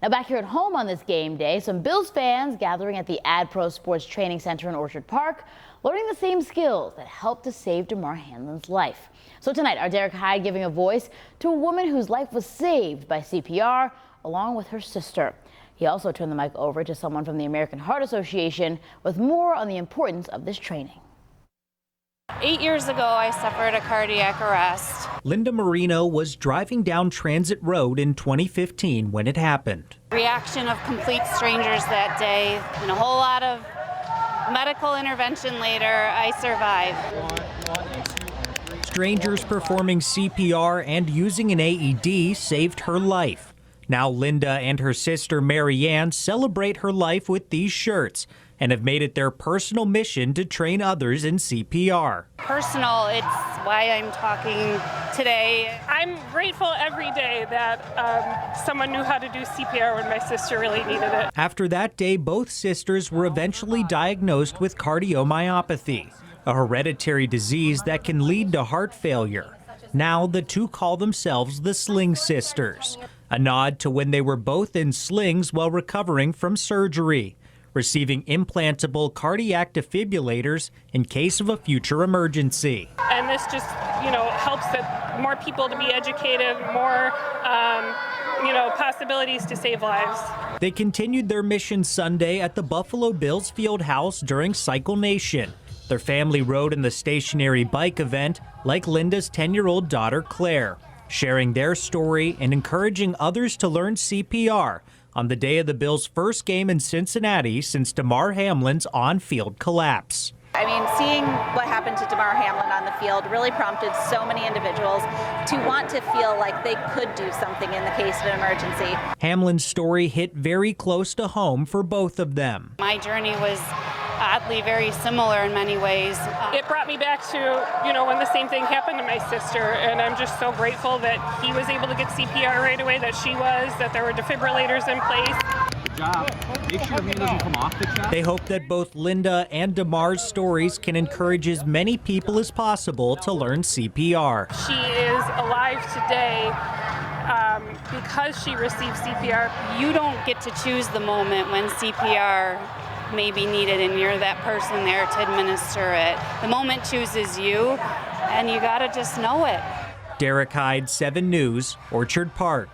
Now back here at home on this game day, some Bills fans gathering at the AdPro Sports Training Center in Orchard Park, learning the same skills that helped to save Damar Hamlin's life. So tonight, our Derek Hyde giving a voice to a woman whose life was saved by CPR along with her sister. He also turned the mic over to someone from the American Heart Association with more on the importance of this training. 8 years ago, I suffered a cardiac arrest. Lynda Marino was driving down Transit Road in 2015 when it happened. Reaction of complete strangers that day, and a whole lot of medical intervention later, I survived. Strangers performing CPR and using an AED saved her life. Now Lynda and her sister Marianne celebrate her life with these shirts and have made it their personal mission to train others in CPR. Personal, it's why I'm talking today. I'm grateful every day that someone knew how to do CPR when my sister really needed it. After that day, both sisters were eventually diagnosed with cardiomyopathy, a hereditary disease that can lead to heart failure. Now the two call themselves the Sling Sisters, a nod to when they were both in slings while recovering from surgery, receiving implantable cardiac defibrillators in case of a future emergency. And this just, helps that more people to be educated, more, possibilities to save lives. They continued their mission Sunday at the Buffalo Bills Fieldhouse during CycleNation. Their family rode in the stationary bike event like Lynda's 10-year-old daughter Claire, sharing their story and encouraging others to learn CPR on the day of the Bills' first game in Cincinnati since Damar Hamlin's on-field collapse. I mean, seeing what happened to Damar Hamlin on the field really prompted so many individuals to want to feel like they could do something in the case of an emergency. Hamlin's story hit very close to home for both of them. My journey was oddly very similar in many ways. It brought me back to, when the same thing happened to my sister, and I'm just so grateful that he was able to get CPR right away, that she was, that there were defibrillators in place. Good job. Make sure your hand doesn't come off the chest. They hope that both Lynda and Damar's stories can encourage as many people as possible to learn CPR. She is alive today because she received CPR. You don't get to choose the moment when CPR may be needed and you're that person there to administer it. The moment chooses you, and you gotta just know it. Derek Hyde, 7 News, Orchard Park.